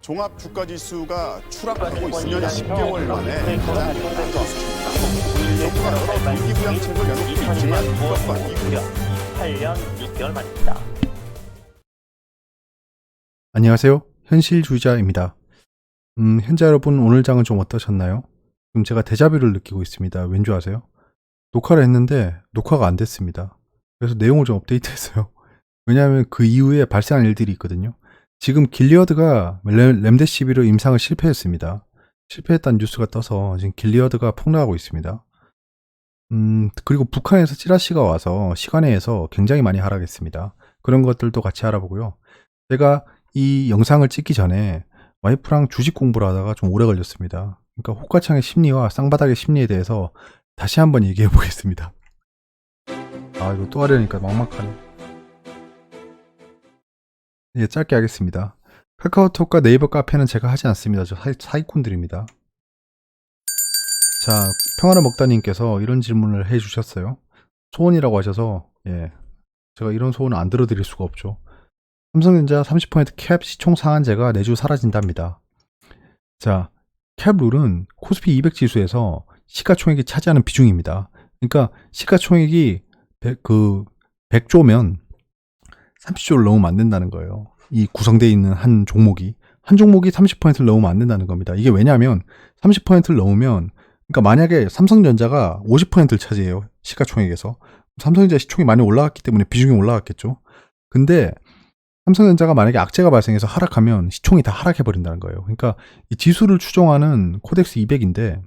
종합 주가 지수가 추락하고 있으면 10개월 만에 가장 낮은 수준입니다. 정부가 위기 부양책을 내놓고 있지만 이것과 이후에 8년 6개월 만입니다. 안녕하세요. 현실주의자입니다. 현재 여러분 오늘 장은 좀 어떠셨나요? 지금 제가 데자뷰를 느끼고 있습니다. 왠지 아세요? 녹화를 했는데 녹화가 안 됐습니다. 그래서 내용을 좀 업데이트했어요. 왜냐하면 그 이후에 발생한 일들이 있거든요. 지금 길리어드가 램데시비로 임상을 실패했습니다. 실패했다는 뉴스가 떠서 지금 길리어드가 폭락하고 있습니다. 그리고 북한에서 찌라시가 와서 시간회에서 굉장히 많이 하락했습니다. 그런 것들도 같이 알아보고요. 제가 이 영상을 찍기 전에 와이프랑 주식 공부를 하다가 좀 오래 걸렸습니다. 그러니까 호가창의 심리와 쌍바닥의 심리에 대해서 다시 한번 얘기해 보겠습니다. 아, 이거 또 하려니까 막막하네. 예, 짧게 하겠습니다. 카카오톡과 네이버 카페는 제가 하지 않습니다. 저 사기꾼들입니다. 자, 평화를 먹다님께서 이런 질문을 해주셨어요. 소원이라고 하셔서 제가 이런 소원을 안 들어드릴 수가 없죠. 삼성전자 30% 캡 시총 상한제가 내주 사라진답니다. 자, 캡 룰은 코스피 200 지수에서 시가총액이 차지하는 비중입니다. 그러니까 시가총액이 100조면 30조를 넘으면 안 된다는 거예요. 이 구성되어 있는 한 종목이 30%를 넘으면 안 된다는 겁니다. 이게 왜냐하면 30%를 넘으면, 그러니까 만약에 삼성전자가 50%를 차지해요. 시가총액에서. 삼성전자 시총이 많이 올라갔기 때문에 비중이 올라갔겠죠. 근데 삼성전자가 만약에 악재가 발생해서 하락하면 시총이 다 하락해버린다는 거예요. 그러니까 이 지수를 추종하는 코덱스 200인데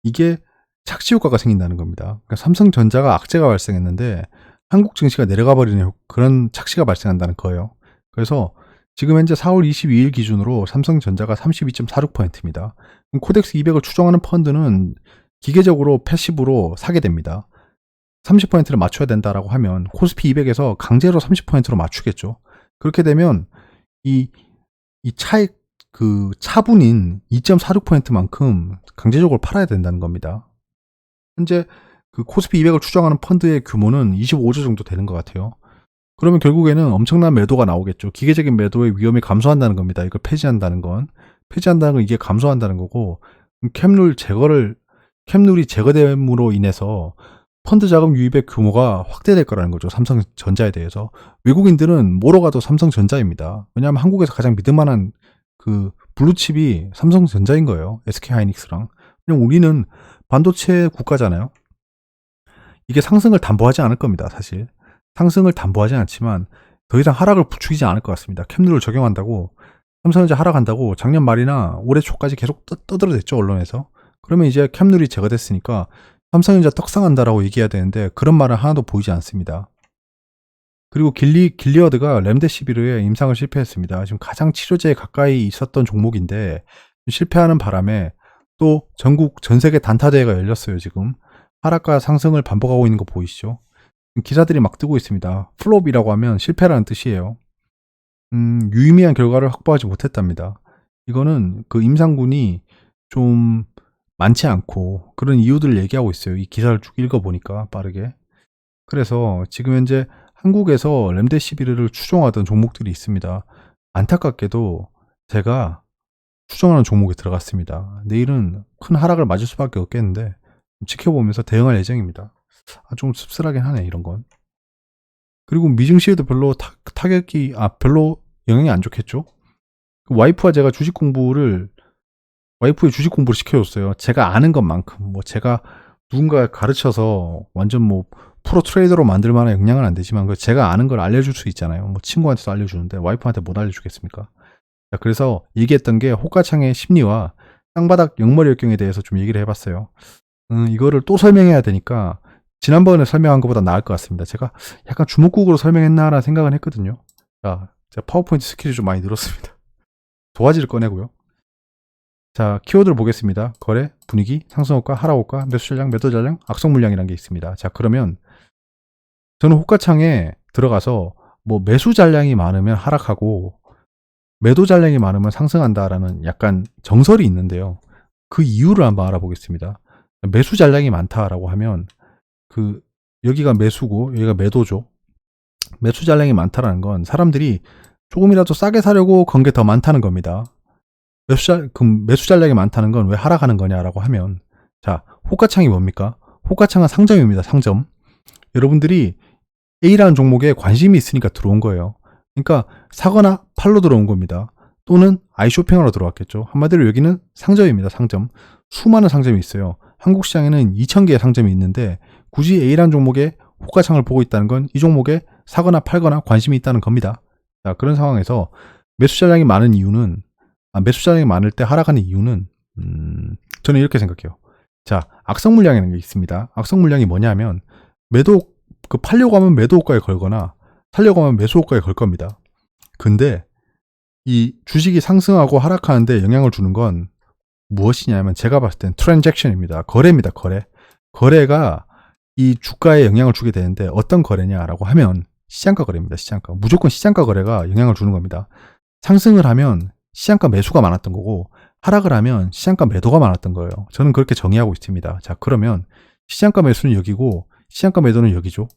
이게 착시효과가 생긴다는 겁니다. 그러니까 삼성전자가 악재가 발생했는데 한국 증시가 내려가 버리는 그런 착시가 발생한다는 거예요. 그래서 지금 현재 4월 22일 기준으로 삼성전자가 32.46%입니다. 코덱스 200을 추종하는 펀드는 기계적으로 패시브로 사게 됩니다. 30%를 맞춰야 된다라고 하면 코스피 200에서 강제로 30%로 맞추겠죠. 그렇게 되면 이 차액 차분인 2.46%만큼 강제적으로 팔아야 된다는 겁니다. 현재 그 코스피 200을 추정하는 펀드의 규모는 25조 정도 되는 것 같아요. 그러면 결국에는 엄청난 매도가 나오겠죠. 기계적인 매도의 위험이 감소한다는 겁니다. 이걸 폐지한다는 건 이게 감소한다는 거고, 캡룰이 제거됨으로 인해서 펀드 자금 유입의 규모가 확대될 거라는 거죠. 삼성전자에 대해서. 외국인들은 뭐로 가도 삼성전자입니다. 왜냐하면 한국에서 가장 믿을만한 그 블루칩이 삼성전자인 거예요. SK하이닉스랑. 그냥 우리는 반도체 국가잖아요. 이게 상승을 담보하지 않을 겁니다. 사실 상승을 담보하지 않지만 더 이상 하락을 부추기지 않을 것 같습니다. 캡룰을 적용한다고 삼성전자 하락한다고 작년 말이나 올해 초까지 계속 떠들어댔죠, 언론에서. 그러면 이제 캡룰이 제거됐으니까 삼성전자 떡상한다라고 얘기해야 되는데 그런 말은 하나도 보이지 않습니다. 그리고 길리어드가 램데시비르에 임상을 실패했습니다. 지금 가장 치료제에 가까이 있었던 종목인데 실패하는 바람에 또 전 세계 단타대회가 열렸어요. 지금 하락과 상승을 반복하고 있는 거 보이시죠? 기사들이 막 뜨고 있습니다. 플롭이라고 하면 실패라는 뜻이에요. 유의미한 결과를 확보하지 못했답니다. 이거는 그 임상군이 좀 많지 않고 그런 이유들을 얘기하고 있어요. 이 기사를 쭉 읽어보니까 빠르게. 그래서 지금 현재 한국에서 램데시비르를 추종하던 종목들이 있습니다. 안타깝게도 제가 추종하는 종목에 들어갔습니다. 내일은 큰 하락을 맞을 수밖에 없겠는데 지켜보면서 대응할 예정입니다. 좀 씁쓸하긴 하네, 이런 건. 그리고 미증시에도 별로 별로 영향이 안 좋겠죠? 와이프와 제가 와이프의 주식 공부를 시켜줬어요. 제가 아는 것만큼, 제가 누군가 가르쳐서 완전 프로 트레이더로 만들 만한 역량은 안 되지만, 제가 아는 걸 알려줄 수 있잖아요. 친구한테도 알려주는데, 와이프한테 못 알려주겠습니까? 자, 그래서 얘기했던 게 호가창의 심리와 땅바닥 역머리 역경에 대해서 좀 얘기를 해봤어요. 이거를 또 설명해야 되니까, 지난번에 설명한 것보다 나을 것 같습니다. 제가 약간 주먹국으로 설명했나라는 생각은 했거든요. 자, 제가 파워포인트 스킬이 좀 많이 늘었습니다. 도화지를 꺼내고요. 자, 키워드를 보겠습니다. 거래, 분위기, 상승효과, 하락효과, 매수전략, 매도전략, 악성물량이라는 게 있습니다. 자, 그러면 저는 호가창에 들어가서 매수 잔량이 많으면 하락하고 매도 잔량이 많으면 상승한다라는 약간 정설이 있는데요. 그 이유를 한번 알아보겠습니다. 매수 잔량이 많다라고 하면 여기가 매수고 여기가 매도죠. 매수 잔량이 많다라는 건 사람들이 조금이라도 싸게 사려고 건 게 더 많다는 겁니다. 매수 잔량이 많다는 건 왜 하락하는 거냐라고 하면, 자, 호가창이 뭡니까? 호가창은 상점입니다. 상점. 여러분들이 A라는 종목에 관심이 있으니까 들어온 거예요. 그러니까 사거나 팔로 들어온 겁니다. 또는 아이쇼핑하러 들어왔겠죠. 한마디로 여기는 상점입니다. 상점. 수많은 상점이 있어요. 한국 시장에는 2,000개의 상점이 있는데 굳이 A라는 종목에 호가창을 보고 있다는 건 이 종목에 사거나 팔거나 관심이 있다는 겁니다. 자, 그런 상황에서 매수 잔량이 많은 이유는, 매수 잔량이 많을 때 하락하는 이유는, 저는 이렇게 생각해요. 자, 악성 물량이라는 게 있습니다. 악성 물량이 뭐냐면, 팔려고 하면 매도 호가에 걸거나, 살려고 하면 매수 호가에 걸 겁니다. 근데, 이 주식이 상승하고 하락하는데 영향을 주는 건 무엇이냐면, 제가 봤을 땐 트랜잭션입니다. 거래입니다, 거래. 거래가 이 주가에 영향을 주게 되는데, 어떤 거래냐라고 하면, 시장가 거래입니다, 시장가. 무조건 시장가 거래가 영향을 주는 겁니다. 상승을 하면 시장가 매수가 많았던 거고, 하락을 하면 시장가 매도가 많았던 거예요. 저는 그렇게 정의하고 있습니다. 자, 그러면 시장가 매수는 여기고 시장가 매도는 여기죠.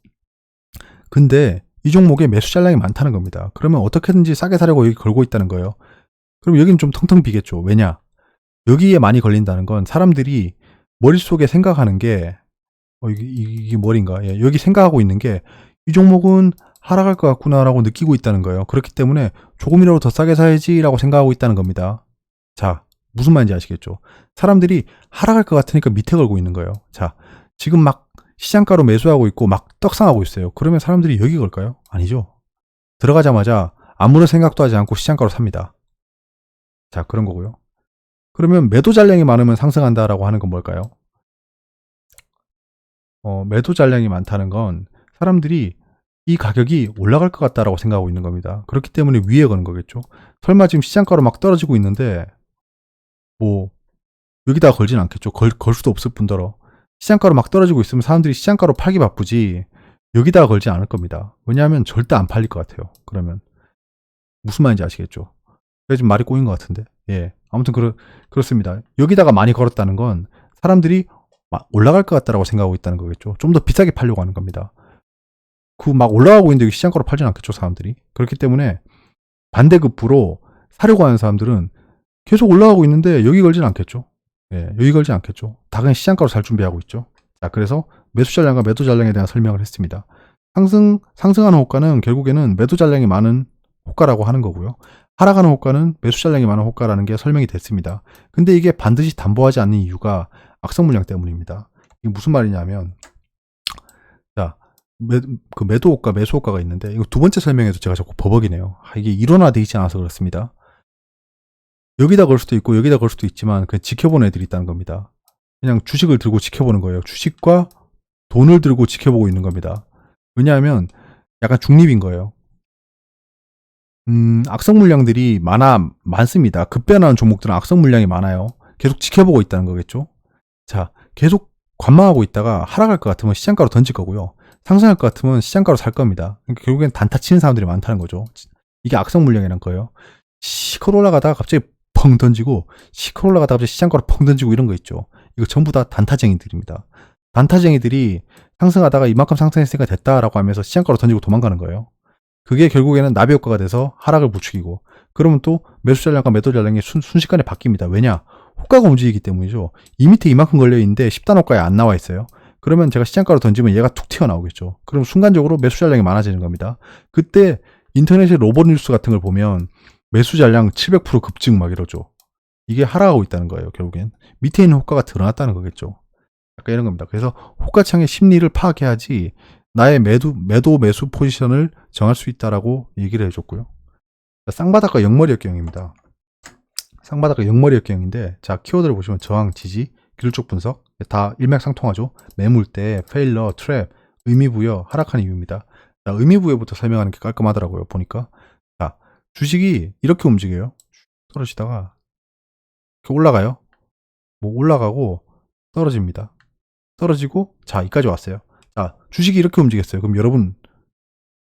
근데 이 종목에 매수 잔량이 많다는 겁니다. 그러면 어떻게든지 싸게 사려고 여기 걸고 있다는 거예요. 그럼 여기는 좀 텅텅 비겠죠. 왜냐? 여기에 많이 걸린다는 건 사람들이 머릿속에 생각하는 게, 이게 머리인가? 예, 여기 생각하고 있는 게 이 종목은 하락할 것 같구나라고 느끼고 있다는 거예요. 그렇기 때문에 조금이라도 더 싸게 사야지라고 생각하고 있다는 겁니다. 자, 무슨 말인지 아시겠죠? 사람들이 하락할 것 같으니까 밑에 걸고 있는 거예요. 자, 지금 막 시장가로 매수하고 있고 막 떡상하고 있어요. 그러면 사람들이 여기 걸까요? 아니죠. 들어가자마자 아무런 생각도 하지 않고 시장가로 삽니다. 자, 그런 거고요. 그러면 매도 잔량이 많으면 상승한다라고 하는 건 뭘까요? 매도 잔량이 많다는 건 사람들이 이 가격이 올라갈 것 같다라고 생각하고 있는 겁니다. 그렇기 때문에 위에 거는 거겠죠. 설마 지금 시장가로 막 떨어지고 있는데 뭐 여기다가 걸진 않겠죠. 걸 수도 없을 뿐더러 시장가로 막 떨어지고 있으면 사람들이 시장가로 팔기 바쁘지 여기다가 걸지 않을 겁니다. 왜냐하면 절대 안 팔릴 것 같아요. 그러면 무슨 말인지 아시겠죠? 제가 지금 말이 꼬인 것 같은데, 예, 아무튼 그렇습니다. 여기다가 많이 걸었다는 건 사람들이 막 올라갈 것 같다라고 생각하고 있다는 거겠죠. 좀 더 비싸게 팔려고 하는 겁니다. 그 막 올라가고 있는데 시장가로 팔진 않겠죠, 사람들이. 그렇기 때문에 반대급부로 사려고 하는 사람들은 계속 올라가고 있는데 여기 걸진 않겠죠. 예, 여기 걸진 않겠죠. 다 그냥 시장가로 살 준비하고 있죠. 자, 그래서 매수 잔량과 매도 잔량에 대한 설명을 했습니다. 상승하는 호가는 결국에는 매도 잔량이 많은 호가라고 하는 거고요. 하락하는 호가는 매수 잔량이 많은 호가라는 게 설명이 됐습니다. 근데 이게 반드시 담보하지 않는 이유가 악성 물량 때문입니다. 이게 무슨 말이냐면, 자, 매도 호가, 매수 호가가 있는데, 이거 두 번째 설명에도 제가 자꾸 버벅이네요. 이게 일원화되어 있지 않아서 그렇습니다. 여기다 걸 수도 있고, 여기다 걸 수도 있지만, 그냥 지켜보는 애들이 있다는 겁니다. 그냥 주식을 들고 지켜보는 거예요. 주식과 돈을 들고 지켜보고 있는 겁니다. 왜냐하면, 약간 중립인 거예요. 악성 물량들이 많습니다. 급변하는 종목들은 악성 물량이 많아요. 계속 지켜보고 있다는 거겠죠? 자, 계속 관망하고 있다가 하락할 것 같으면 시장가로 던질 거고요. 상승할 것 같으면 시장가로 살 겁니다. 그러니까 결국엔 단타 치는 사람들이 많다는 거죠. 이게 악성 물량이란 거예요. 시커 올라가다가 갑자기 펑 던지고, 시커 올라가다가 갑자기 시장가로 펑 던지고 이런 거 있죠. 이거 전부 다 단타쟁이들입니다. 단타쟁이들이 상승하다가 이만큼 상승했으니까 됐다라고 하면서 시장가로 던지고 도망가는 거예요. 그게 결국에는 나비 효과가 돼서 하락을 부추기고, 그러면 또 매수 잔량과 매도 잔량이 순식간에 바뀝니다. 왜냐? 호가가 움직이기 때문이죠. 이 밑에 이만큼 걸려있는데 10단 호가에 안 나와 있어요. 그러면 제가 시장가로 던지면 얘가 툭 튀어나오겠죠. 그럼 순간적으로 매수 잔량이 많아지는 겁니다. 그때 인터넷의 로봇 뉴스 같은 걸 보면 매수 잔량 700% 급증 막 이러죠. 이게 하락하고 있다는 거예요. 결국엔 밑에 있는 호가가 드러났다는 거겠죠. 약간 이런 겁니다. 그래서 호가창의 심리를 파악해야지 나의 매도 매수 포지션을 정할 수 있다라고 얘기를 해줬고요. 쌍바닥과 역머리 역경입니다. 쌍바닥과 역머리 역경인데, 자, 키워드를 보시면 저항, 지지, 기술적 분석 다 일맥상통하죠. 매물대, 페일러, 트랩, 의미부여, 하락하는 이유입니다. 자, 의미부여부터 설명하는 게 깔끔하더라고요. 보니까, 자, 주식이 이렇게 움직여요. 떨어지다가 이렇게 올라가요. 뭐 올라가고 떨어집니다. 떨어지고, 자, 여기까지 왔어요. 자, 주식이 이렇게 움직였어요. 그럼 여러분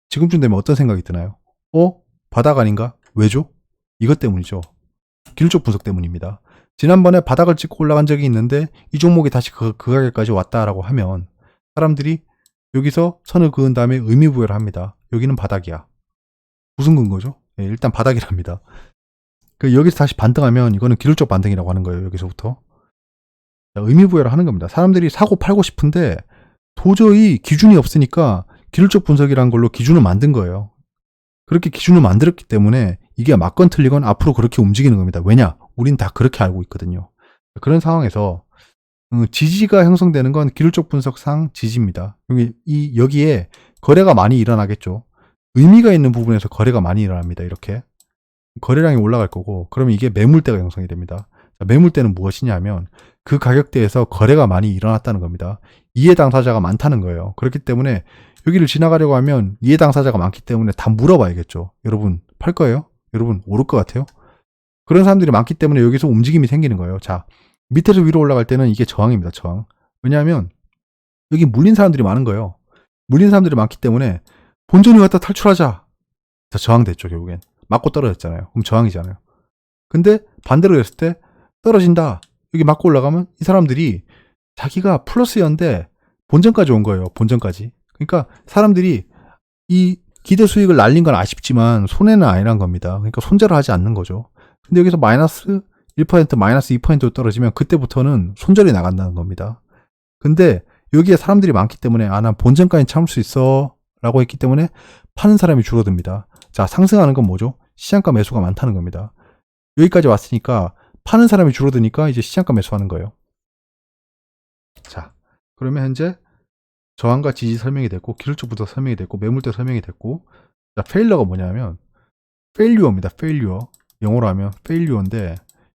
지금쯤 되면 어떤 생각이 드나요? 바닥 아닌가? 왜죠? 이것 때문이죠. 기술적 분석 때문입니다. 지난번에 바닥을 찍고 올라간 적이 있는데 이 종목이 다시 그 가격까지 왔다라고 하면 사람들이 여기서 선을 그은 다음에 의미부여를 합니다. 여기는 바닥이야. 무슨 근거죠? 예, 일단 바닥이랍니다. 여기서 다시 반등하면 이거는 기술적 반등이라고 하는 거예요. 여기서부터. 자, 의미부여를 하는 겁니다. 사람들이 사고 팔고 싶은데 도저히 기준이 없으니까 기술적 분석이라는 걸로 기준을 만든 거예요. 그렇게 기준을 만들었기 때문에 이게 맞건 틀리건 앞으로 그렇게 움직이는 겁니다. 왜냐? 우린 다 그렇게 알고 있거든요. 그런 상황에서 지지가 형성되는 건 기술적 분석상 지지입니다. 여기에 거래가 많이 일어나겠죠. 의미가 있는 부분에서 거래가 많이 일어납니다. 이렇게 거래량이 올라갈 거고, 그러면 이게 매물대가 형성이 됩니다. 자, 매물대는 무엇이냐면 그 가격대에서 거래가 많이 일어났다는 겁니다. 이해 당사자가 많다는 거예요. 그렇기 때문에 여기를 지나가려고 하면 이해 당사자가 많기 때문에 다 물어봐야겠죠. 여러분 팔 거예요? 여러분 오를 것 같아요? 그런 사람들이 많기 때문에 여기서 움직임이 생기는 거예요. 자, 밑에서 위로 올라갈 때는 이게 저항입니다. 저항. 왜냐하면 여기 물린 사람들이 많은 거예요. 물린 사람들이 많기 때문에 본전이 왔다 탈출하자. 자, 저항됐죠. 결국엔 맞고 떨어졌잖아요. 그럼 저항이잖아요. 근데 반대로 됐을 때 떨어진다. 여기 맞고 올라가면 이 사람들이 자기가 플러스였는데 본전까지 온 거예요. 본전까지. 그러니까 사람들이 이 기대 수익을 날린 건 아쉽지만 손해는 아니란 겁니다. 그러니까 손절을 하지 않는 거죠. 근데 여기서 마이너스 1%, 마이너스 2% 떨어지면 그때부터는 손절이 나간다는 겁니다. 근데 여기에 사람들이 많기 때문에 난 본전까지 참을 수 있어 라고 했기 때문에 파는 사람이 줄어듭니다. 자, 상승하는 건 뭐죠? 시장가 매수가 많다는 겁니다. 여기까지 왔으니까 파는 사람이 줄어드니까 이제 시장가 매수하는 거예요. 자, 그러면 현재 저항과 지지 설명이 됐고, 기술적 분석 설명이 됐고, 매물대 설명이 됐고, 자, 페일러가 뭐냐면 페일류어입니다. 페일류어. 영어로 하면 페일류어인데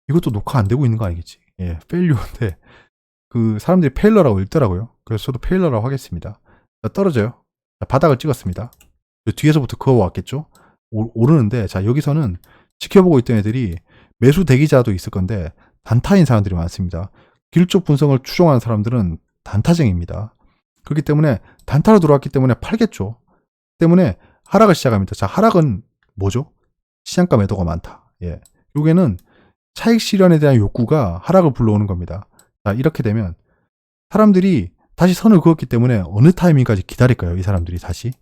이것도 녹화 안 되고 있는 거 아니겠지? 예, 페일류어인데 그 사람들이 페일러라고 읽더라고요. 그래서 저도 페일러라고 하겠습니다. 자, 떨어져요. 자, 바닥을 찍었습니다. 뒤에서부터 그어왔겠죠? 오르는데, 자, 여기서는 지켜보고 있던 애들이 매수 대기자도 있을 건데 단타인 사람들이 많습니다. 기술적 분석을 추종하는 사람들은 단타쟁입니다. 그렇기 때문에 단타로 들어왔기 때문에 팔겠죠. 때문에 하락을 시작합니다. 자, 하락은 뭐죠? 시장가 매도가 많다. 예, 요게는 차익 실현에 대한 욕구가 하락을 불러오는 겁니다. 자, 이렇게 되면 사람들이 다시 선을 그었기 때문에 어느 타이밍까지 기다릴까요? 이 사람들이 다시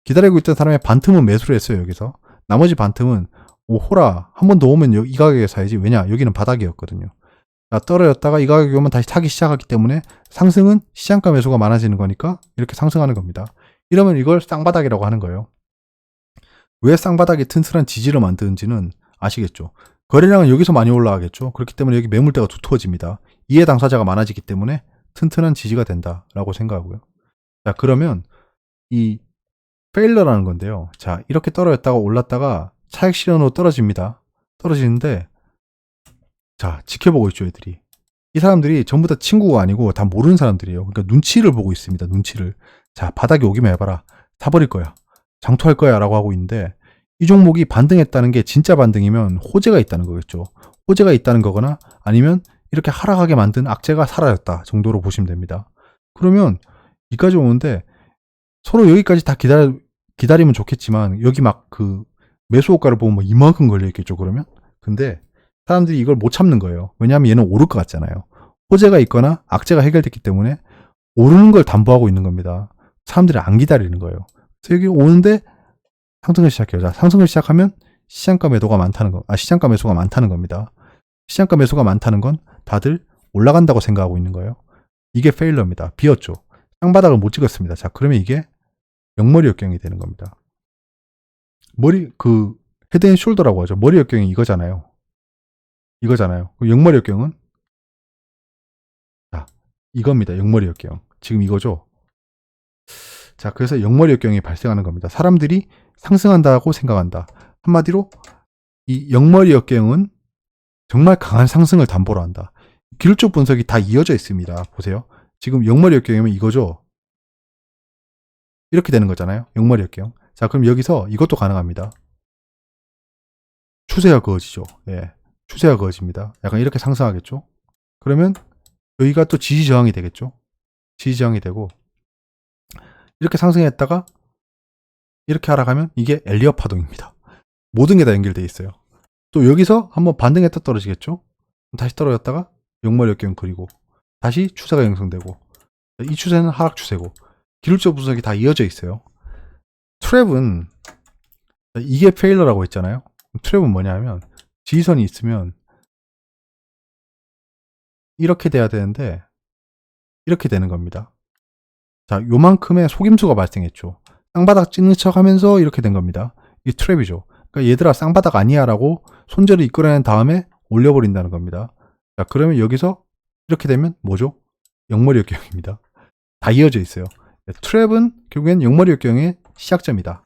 기다리고 있던 사람의 반틈은 매수를 했어요. 여기서 나머지 반틈은 호라 한 번 더 오면 이 가격에 사야지. 왜냐? 여기는 바닥이었거든요. 자, 떨어졌다가 이 가격이 오면 다시 타기 시작하기 때문에 상승은 시장가 매수가 많아지는 거니까 이렇게 상승하는 겁니다. 이러면 이걸 쌍바닥이라고 하는 거예요. 왜 쌍바닥이 튼튼한 지지를 만드는지는 아시겠죠? 거래량은 여기서 많이 올라가겠죠. 그렇기 때문에 여기 매물대가 두터워집니다. 이해 당사자가 많아지기 때문에 튼튼한 지지가 된다라고 생각하고요. 자, 그러면 이 페일러라는 건데요. 자, 이렇게 떨어졌다가 올랐다가 차익 실현으로 떨어집니다. 떨어지는데, 자, 지켜보고 있죠, 애들이. 이 사람들이 전부 다 친구가 아니고 다 모르는 사람들이에요. 그러니까 눈치를 보고 있습니다. 눈치를. 자, 바닥에 오기만 해봐라. 사버릴 거야. 장투할 거야. 라고 하고 있는데, 이 종목이 반등했다는 게 진짜 반등이면 호재가 있다는 거겠죠. 호재가 있다는 거거나 아니면 이렇게 하락하게 만든 악재가 사라졌다 정도로 보시면 됩니다. 그러면 여기까지 오는데 서로 여기까지 다 기다리면 좋겠지만 여기 막 그 매수 호가를 보면 뭐 이만큼 걸려 있겠죠. 그러면 근데 사람들이 이걸 못 참는 거예요. 왜냐하면 얘는 오를 것 같잖아요. 호재가 있거나 악재가 해결됐기 때문에 오르는 걸 담보하고 있는 겁니다. 사람들이 안 기다리는 거예요. 그래서 여기 오는데 상승을 시작해요. 자, 상승을 시작하면 시장가 매도가 많다는 거, 시장가 매수가 많다는 겁니다. 시장가 매수가 많다는 건 다들 올라간다고 생각하고 있는 거예요. 이게 페일러입니다. 비었죠. 쌍바닥을 못 찍었습니다. 자, 그러면 이게 역머리 역경이 되는 겁니다. 헤드 앤 숄더라고 하죠. 머리 역경이 이거잖아요. 역머리 역경은 자, 이겁니다. 역머리 역경. 지금 이거죠. 자, 그래서 역머리 역경이 발생하는 겁니다. 사람들이 상승한다고 생각한다. 한마디로 이 역머리 역경은 정말 강한 상승을 담보로 한다. 기술적 분석이 다 이어져 있습니다. 보세요. 지금 역머리 역경이면 이거죠. 이렇게 되는 거잖아요. 역머리 역경. 자, 그럼 여기서 이것도 가능합니다. 추세가 그어지죠. 예, 추세가 그어집니다. 약간 이렇게 상승하겠죠. 그러면 여기가 또 지지 저항이 되겠죠. 지지 저항이 되고 이렇게 상승했다가 이렇게 하락하면 이게 엘리엇 파동입니다. 모든 게 다 연결되어 있어요. 또 여기서 한번 반등했다 떨어지겠죠. 다시 떨어졌다가 역머리 역경 그리고 다시 추세가 형성되고 이 추세는 하락 추세고 기술적 분석이 다 이어져 있어요. 트랩은 이게 페일러라고 했잖아요. 트랩은 뭐냐 하면 지지선이 있으면 이렇게 돼야 되는데 이렇게 되는 겁니다. 자, 요만큼의 속임수가 발생했죠. 쌍바닥 찍는 척 하면서 이렇게 된 겁니다. 이게 트랩이죠. 그러니까 얘들아 쌍바닥 아니야 라고 손절을 이끌어낸 다음에 올려버린다는 겁니다. 자, 그러면 여기서 이렇게 되면 뭐죠? 영머리 역경입니다. 다 이어져 있어요. 트랩은 결국엔 영머리 역경의 시작점이다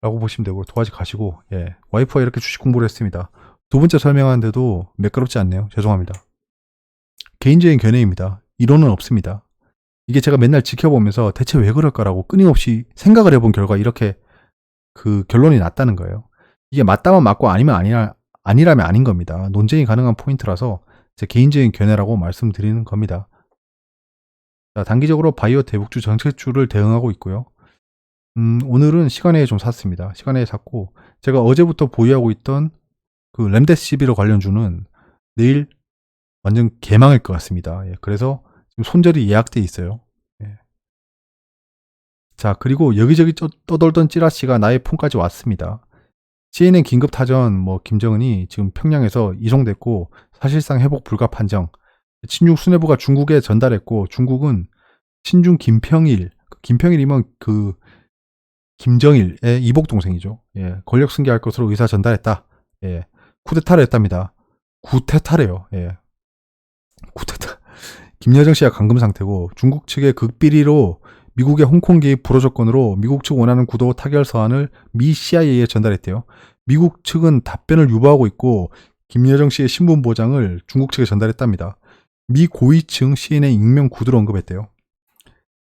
라고 보시면 되고, 도화지 가시고, 예, 와이프가 이렇게 주식 공부를 했습니다. 두 번째 설명하는데도 매끄럽지 않네요. 죄송합니다. 개인적인 견해입니다. 이론은 없습니다. 이게 제가 맨날 지켜보면서 대체 왜 그럴까라고 끊임없이 생각을 해본 결과 이렇게 그 결론이 났다는 거예요. 이게 맞다면 맞고 아니면 아니라면 아닌 겁니다. 논쟁이 가능한 포인트라서 제 개인적인 견해라고 말씀드리는 겁니다. 자, 단기적으로 바이오 대북주 정책주를 대응하고 있고요. 오늘은 시간외에 좀 샀습니다. 시간외에 샀고, 제가 어제부터 보유하고 있던 그 램데시비로 관련주는 내일 완전 개망일 것 같습니다. 예, 그래서 지금 손절이 예약돼 있어요. 예. 자, 그리고 여기저기 떠돌던 찌라시가 나의 폰까지 왔습니다. CNN 긴급 타전 김정은이 지금 평양에서 이송됐고 사실상 회복 불가 판정. 친중 수뇌부가 중국에 전달했고, 중국은 친중 김평일, 김평일이면 그 김정일의 이복 동생이죠. 예, 권력 승계할 것으로 의사 전달했다. 예, 쿠데타를 했답니다. 구테타래요. 예, 쿠데타. 김여정 씨가 감금 상태고, 중국 측의 극비리로 미국의 홍콩 개입 불허 조건으로 미국 측 원하는 구도 타결 서한을 미 CIA에 전달했대요. 미국 측은 답변을 유보하고 있고, 김여정 씨의 신분 보장을 중국 측에 전달했답니다. 미 고위층 CNN 익명 구두로 언급했대요.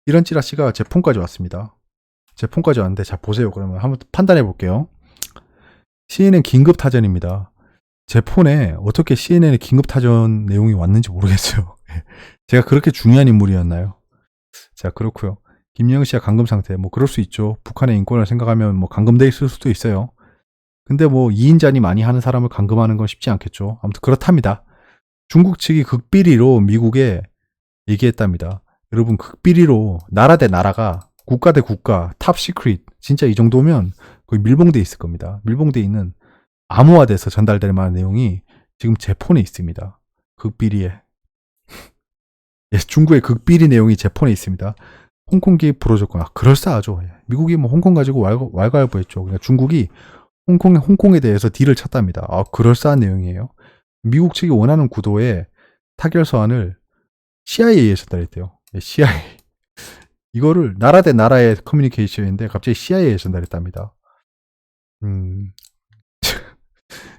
이런 찌라시가 제 폰까지 왔습니다. 제 폰까지 왔는데, 자 보세요. 그러면 한번 판단해 볼게요. CNN 긴급 타전입니다. 제 폰에 어떻게 CNN의 긴급 타전 내용이 왔는지 모르겠어요. 제가 그렇게 중요한 인물이었나요? 자, 그렇고요. 김여정 씨가 감금 상태, 그럴 수 있죠. 북한의 인권을 생각하면 감금돼 있을 수도 있어요. 근데 2인자니 많이 하는 사람을 감금하는 건 쉽지 않겠죠. 아무튼 그렇답니다. 중국 측이 극비리로 미국에 얘기했답니다. 여러분, 극비리로 나라 대 나라가, 국가 대 국가, 탑 시크릿, 진짜 이 정도면 거의 밀봉돼 있을 겁니다. 밀봉돼 있는, 암호화돼서 전달될 만한 내용이 지금 제 폰에 있습니다. 극비리에. 예, 중국의 극비리 내용이 제 폰에 있습니다. 홍콩 개입 불허 조건, 그럴싸하죠. 예. 미국이 홍콩 가지고 왈가왈부했죠. 그러니까 중국이 홍콩에 대해서 딜을 쳤답니다. 그럴싸한 내용이에요. 미국 측이 원하는 구도의 타결 서한을 CIA에 전달했대요. 예, CIA. 이거를 나라 대 나라의 커뮤니케이션인데 갑자기 CIA에 전달했답니다.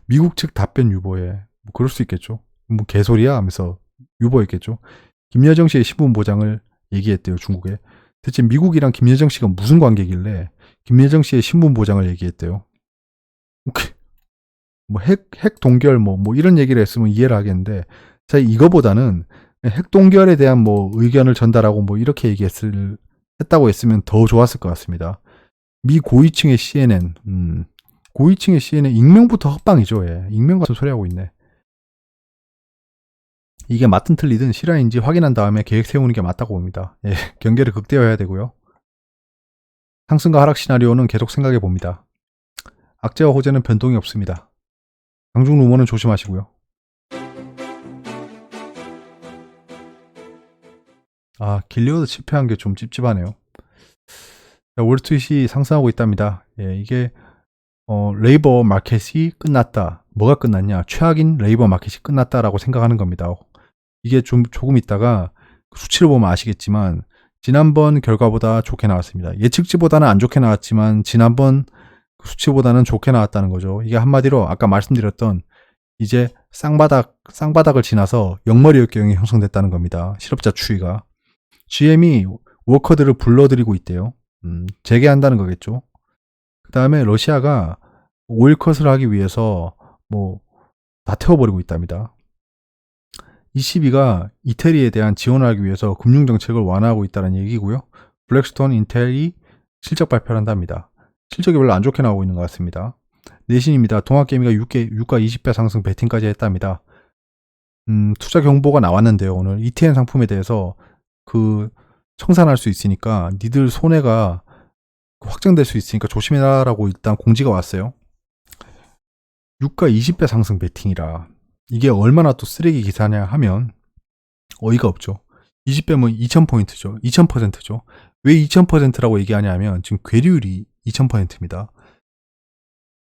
미국 측 답변 유보에 그럴 수 있겠죠. 개소리야 하면서 유보했겠죠. 김여정 씨의 신분 보장을 얘기했대요. 중국에. 대체 미국이랑 김여정 씨가 무슨 관계길래 김여정 씨의 신분 보장을 얘기했대요. 핵 동결 이런 얘기를 했으면 이해를 하겠는데, 자, 이거보다는 핵 동결에 대한 의견을 전달하고 이렇게 했다고 했으면 더 좋았을 것 같습니다. 미 고위층의 CNN, 고위층의 CNN 익명부터 헛방이죠. 예. 익명 같은 소리 하고 있네. 이게 맞든 틀리든 실화인지 확인한 다음에 계획 세우는 게 맞다고 봅니다. 예. 경계를 극대화해야 되고요. 상승과 하락 시나리오는 계속 생각해 봅니다. 악재와 호재는 변동이 없습니다. 강중 루머는 조심하시고요. 길리어드 실패한 게 좀 찝찝하네요. 월스트리트이 상승하고 있답니다. 예, 이게 레이버 마켓이 끝났다. 뭐가 끝났냐? 최악인 레이버 마켓이 끝났다라고 생각하는 겁니다. 이게 조금 있다가 수치를 보면 아시겠지만 지난번 결과보다 좋게 나왔습니다. 예측치보다는 안 좋게 나왔지만 지난번 수치보다는 좋게 나왔다는 거죠. 이게 한마디로 아까 말씀드렸던 이제 쌍바닥을 지나서 영머리 역경이 형성됐다는 겁니다. 실업자 추이가. GM이 워커들을 불러들이고 있대요. 재개한다는 거겠죠. 그 다음에 러시아가 오일컷을 하기 위해서 다 태워버리고 있답니다. ECB가 이태리에 대한 지원을 하기 위해서 금융정책을 완화하고 있다는 얘기고요. 블랙스톤, 인텔이 실적 발표를 한답니다. 실적이 별로 안 좋게 나오고 있는 것 같습니다. 내신입니다. 동학개미가 유가 20배 상승 베팅까지 했답니다. 투자 경보가 나왔는데요. 오늘 ETN 상품에 대해서 청산할 수 있으니까 니들 손해가 확정될 수 있으니까 조심해라라고 일단 공지가 왔어요. 유가 20배 상승 베팅이라 이게 얼마나 또 쓰레기 기사냐 하면 어이가 없죠. 20배면 2000포인트죠. 2000%죠. 왜 2000%라고 얘기하냐 하면 지금 괴리율이 2000%입니다.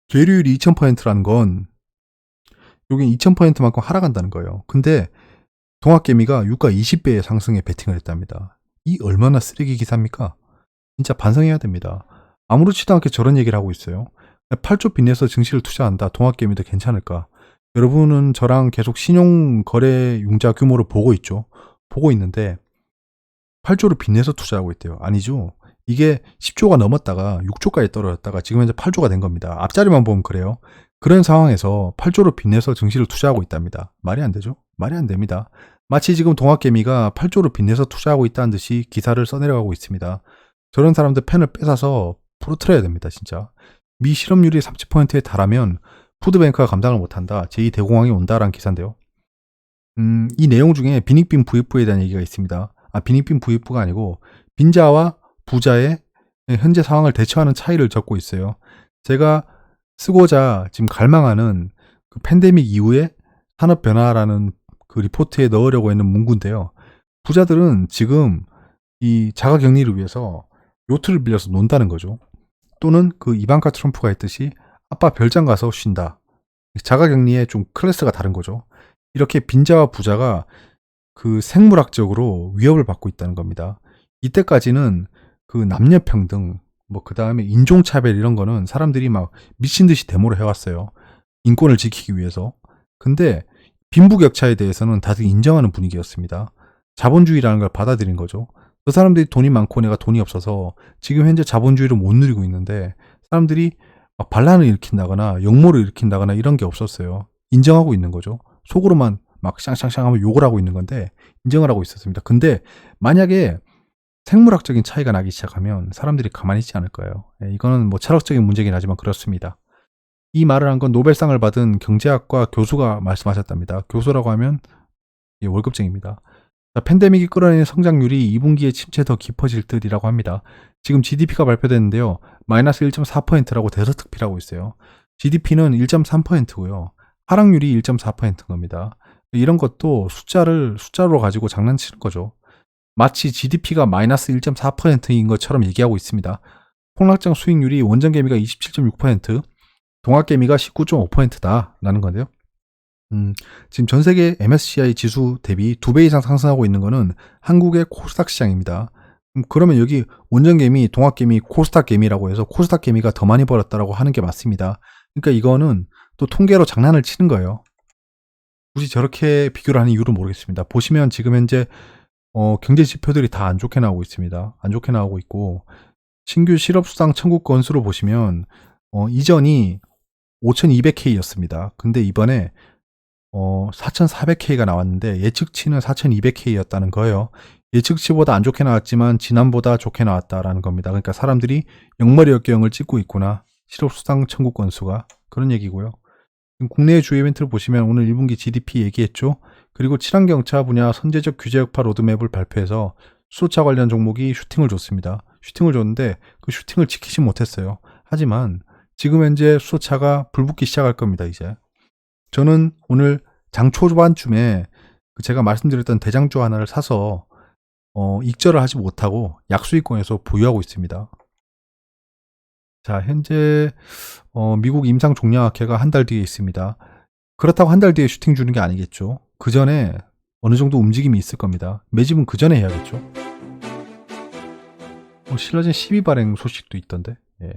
괴리율이 2000%라는 건 여긴 2000%만큼 하락한다는 거예요. 근데 동학개미가 유가 20배의 상승에 베팅을 했답니다. 이 얼마나 쓰레기 기사입니까? 진짜 반성해야 됩니다. 아무렇지도 않게 저런 얘기를 하고 있어요. 8조 빚내서 증시를 투자한다. 동학개미도 괜찮을까? 여러분은 저랑 계속 신용거래 융자 규모를 보고 있죠. 보고 있는데 8조를 빚내서 투자하고 있대요. 아니죠. 이게 10조가 넘었다가 6조까지 떨어졌다가 지금 현재 8조가 된 겁니다. 앞자리만 보면 그래요. 그런 상황에서 8조를 빚내서 증시를 투자하고 있답니다. 말이 안 되죠? 말이 안 됩니다. 마치 지금 동학개미가 8조를 빚내서 투자하고 있다는 듯이 기사를 써내려가고 있습니다. 저런 사람들 펜을 뺏어서 부러뜨려야 됩니다. 진짜. 미 실업률이 30%에 달하면 푸드뱅크가 감당을 못한다. 제2대공황이 온다라는 기사인데요. 이 내용 중에 빈익빈 부익부에 대한 얘기가 있습니다. 빈익빈 부익부가 아니고 빈자와 부자의 현재 상황을 대처하는 차이를 적고 있어요. 제가 쓰고자 지금 갈망하는 그 팬데믹 이후의 산업 변화라는 그 리포트에 넣으려고 했는 문구인데요. 부자들은 지금 이 자가 격리를 위해서 요트를 빌려서 논다는 거죠. 또는 그 이방카 트럼프가 했듯이 아빠 별장 가서 쉰다. 자가 격리의 좀 클래스가 다른 거죠. 이렇게 빈자와 부자가 그 생물학적으로 위협을 받고 있다는 겁니다. 이때까지는 그 남녀평등, 뭐 그 다음에 인종차별 이런 거는 사람들이 막 미친 듯이 데모를 해왔어요. 인권을 지키기 위해서. 근데 빈부격차에 대해서는 다들 인정하는 분위기였습니다. 자본주의라는 걸 받아들인 거죠. 그 사람들이 돈이 많고 내가 돈이 없어서 지금 현재 자본주의를 못 누리고 있는데 사람들이 막 반란을 일으킨다거나 역모를 일으킨다거나 이런 게 없었어요. 인정하고 있는 거죠. 속으로만 막 샹샹샹 하면 욕을 하고 있는 건데 인정을 하고 있었습니다. 근데 만약에 생물학적인 차이가 나기 시작하면 사람들이 가만히 있지 않을 거예요. 이거는 뭐 철학적인 문제긴 하지만 그렇습니다. 이 말을 한 건 노벨상을 받은 경제학과 교수가 말씀하셨답니다. 교수라고 하면 월급쟁입니다. 팬데믹이 끌어내는 성장률이 2분기에 침체 더 깊어질 듯이라고 합니다. 지금 GDP가 발표됐는데요. 마이너스 1.4%라고 대서특필하고 있어요. GDP는 1.3%고요. 하락률이 1.4%인 겁니다. 이런 것도 숫자로 가지고 장난치는 거죠. 마치 GDP가 마이너스 1.4%인 것처럼 얘기하고 있습니다. 폭락장 수익률이 원전개미가 27.6%, 동학개미가 19.5%다라는 건데요. 지금 전 세계 MSCI 지수 대비 2배 이상 상승하고 있는 거는 한국의 코스닥 시장입니다. 그러면 여기 원전개미, 동학개미, 코스닥개미라고 해서 코스닥개미가 더 많이 벌었다라고 하는 게 맞습니다. 그러니까 이거는 또 통계로 장난을 치는 거예요. 굳이 저렇게 비교를 하는 이유를 모르겠습니다. 보시면 지금 현재 경제 지표들이 다 안 좋게 나오고 있습니다. 안 좋게 나오고 있고 신규 실업수당 청구 건수로 보시면 이전이 5200K였습니다. 근데 이번에 4400K가 나왔는데 예측치는 4200K였다는 거예요. 예측치보다 안 좋게 나왔지만 지난보다 좋게 나왔다라는 겁니다. 그러니까 사람들이 역머리 역경을 찍고 있구나. 실업수당 청구 건수가 그런 얘기고요. 국내 주요 이벤트를 보시면 오늘 1분기 GDP 얘기했죠. 그리고 친환경차 분야 선제적 규제 여파 로드맵을 발표해서 수소차 관련 종목이 슈팅을 줬습니다. 슈팅을 줬는데 그 슈팅을 지키지 못했어요. 하지만 지금 현재 수소차가 불붙기 시작할 겁니다. 이제 저는 오늘 장 초반쯤에 제가 말씀드렸던 대장주 하나를 사서 익절을 하지 못하고 약수익권에서 보유하고 있습니다. 자, 현재 미국 임상 종량학회가 한 달 뒤에 있습니다. 그렇다고 한 달 뒤에 슈팅 주는 게 아니겠죠. 그 전에 어느 정도 움직임이 있을 겁니다. 매집은 그 전에 해야겠죠. 신라젠 12 발행 소식도 있던데. 예.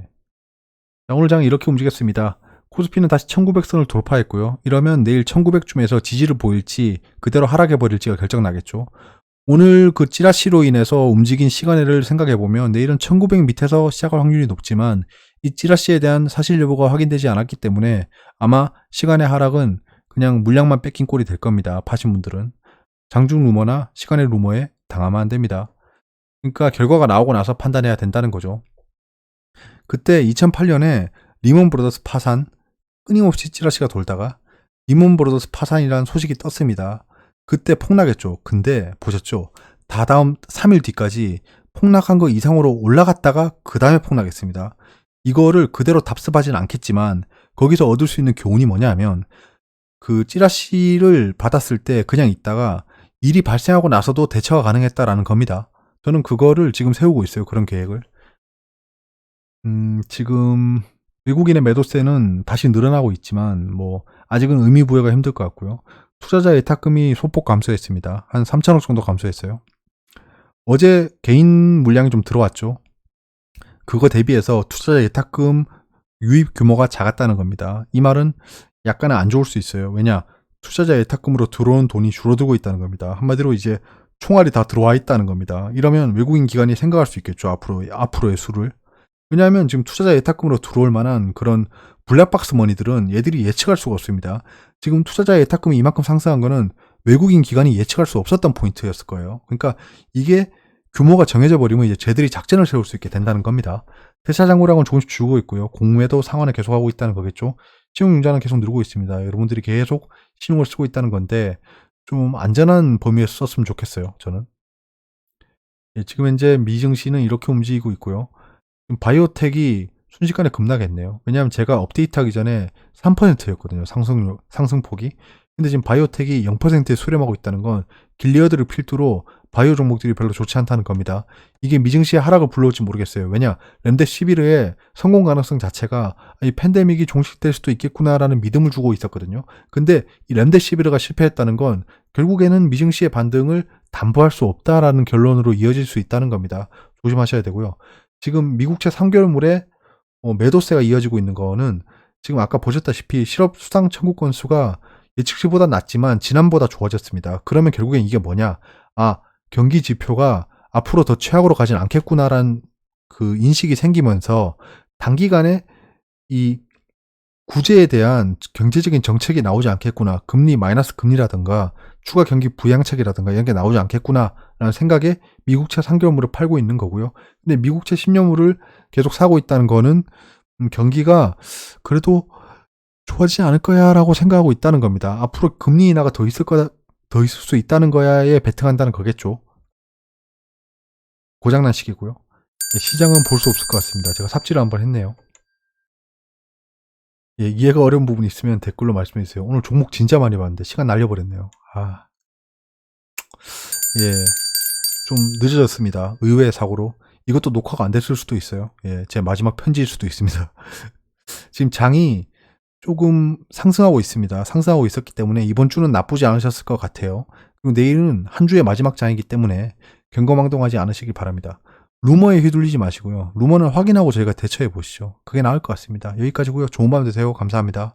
자, 오늘 장은 이렇게 움직였습니다. 코스피는 다시 1900선을 돌파했고요. 이러면 내일 1900쯤에서 지지를 보일지 그대로 하락해버릴지가 결정나겠죠. 오늘 그 찌라시로 인해서 움직인 시간을 생각해보면 내일은 1900 밑에서 시작할 확률이 높지만 이 찌라시에 대한 사실 여부가 확인되지 않았기 때문에 아마 시간의 하락은 그냥 물량만 뺏긴 꼴이 될 겁니다. 파신 분들은. 장중 루머나 시간의 루머에 당하면 안 됩니다. 그러니까 결과가 나오고 나서 판단해야 된다는 거죠. 그때 2008년에 리먼 브로더스 파산, 끊임없이 찌라시가 돌다가 리먼 브로더스 파산이라는 소식이 떴습니다. 그때 폭락했죠. 근데 보셨죠? 다다음 3일 뒤까지 폭락한 거 이상으로 올라갔다가 그 다음에 폭락했습니다. 이거를 그대로 답습하진 않겠지만 거기서 얻을 수 있는 교훈이 뭐냐면 그 찌라시를 받았을 때 그냥 있다가 일이 발생하고 나서도 대처가 가능했다라는 겁니다. 저는 그거를 지금 세우고 있어요. 그런 계획을. 지금 외국인의 매도세는 다시 늘어나고 있지만 뭐 아직은 의미 부여가 힘들 것 같고요. 투자자 예탁금이 소폭 감소했습니다. 한 3천억 정도 감소했어요. 어제 개인 물량이 좀 들어왔죠. 그거 대비해서 투자자 예탁금 유입 규모가 작았다는 겁니다. 이 말은 약간은 안 좋을 수 있어요. 왜냐? 투자자 예탁금으로 들어온 돈이 줄어들고 있다는 겁니다. 한마디로 이제 총알이 다 들어와 있다는 겁니다. 이러면 외국인 기관이 생각할 수 있겠죠. 앞으로의 수를. 왜냐하면 지금 투자자 예탁금으로 들어올 만한 그런 블랙박스 머니들은 얘들이 예측할 수가 없습니다. 지금 투자자 예탁금이 이만큼 상승한 거는 외국인 기관이 예측할 수 없었던 포인트였을 거예요. 그러니까 이게 규모가 정해져 버리면 이제 쟤들이 작전을 세울 수 있게 된다는 겁니다. 대차 잔고량은 조금씩 줄고 있고요. 공매도 상환을 계속하고 있다는 거겠죠. 신용융자는 계속 늘고 있습니다. 여러분들이 계속 신용을 쓰고 있다는 건데 좀 안전한 범위에서 썼으면 좋겠어요. 저는. 예, 지금 현재 미증시는 이렇게 움직이고 있고요. 바이오텍이 순식간에 급락했네요. 왜냐하면 제가 업데이트하기 전에 3%였거든요. 상승폭이. 근데 지금 바이오텍이 0%에 수렴하고 있다는 건 길리어드를 필두로 바이오 종목들이 별로 좋지 않다는 겁니다. 이게 미증시의 하락을 불러올지 모르겠어요. 왜냐? 렘데시비르의 성공 가능성 자체가 이 팬데믹이 종식될 수도 있겠구나라는 믿음을 주고 있었거든요. 근데 이 렘데시비르가 실패했다는 건 결국에는 미증시의 반등을 담보할 수 없다라는 결론으로 이어질 수 있다는 겁니다. 조심하셔야 되고요. 지금 미국채 3개월물에 매도세가 이어지고 있는 거는 지금 아까 보셨다시피 실업 수당 청구 건수가 예측치보다 낮지만 지난보다 좋아졌습니다. 그러면 결국엔 이게 뭐냐? 경기 지표가 앞으로 더 최악으로 가진 않겠구나라는 그 인식이 생기면서 단기간에 이 구제에 대한 경제적인 정책이 나오지 않겠구나. 금리 마이너스 금리라든가 추가 경기 부양책이라든가 이런 게 나오지 않겠구나라는 생각에 미국채 3개월물을 팔고 있는 거고요. 근데 미국채 10년물을 계속 사고 있다는 거는 경기가 그래도 좋아지지 않을 거야 라고 생각하고 있다는 겁니다. 앞으로 금리 인하가 더 있을 수 있다는 거야에 베팅한다는 거겠죠. 고장난 시기고요. 시장은 볼 수 없을 것 같습니다. 제가 삽질을 한번 했네요. 예, 이해가 어려운 부분이 있으면 댓글로 말씀해 주세요. 오늘 종목 진짜 많이 봤는데 시간 날려버렸네요. 예, 좀 늦어졌습니다. 의외의 사고로. 이것도 녹화가 안 됐을 수도 있어요. 예, 제 마지막 편지일 수도 있습니다. 지금 장이 조금 상승하고 있습니다. 상승하고 있었기 때문에 이번 주는 나쁘지 않으셨을 것 같아요. 그리고 내일은 한 주의 마지막 장이기 때문에 경거망동하지 않으시길 바랍니다. 루머에 휘둘리지 마시고요. 루머는 확인하고 저희가 대처해 보시죠. 그게 나을 것 같습니다. 여기까지고요. 좋은 밤 되세요. 감사합니다.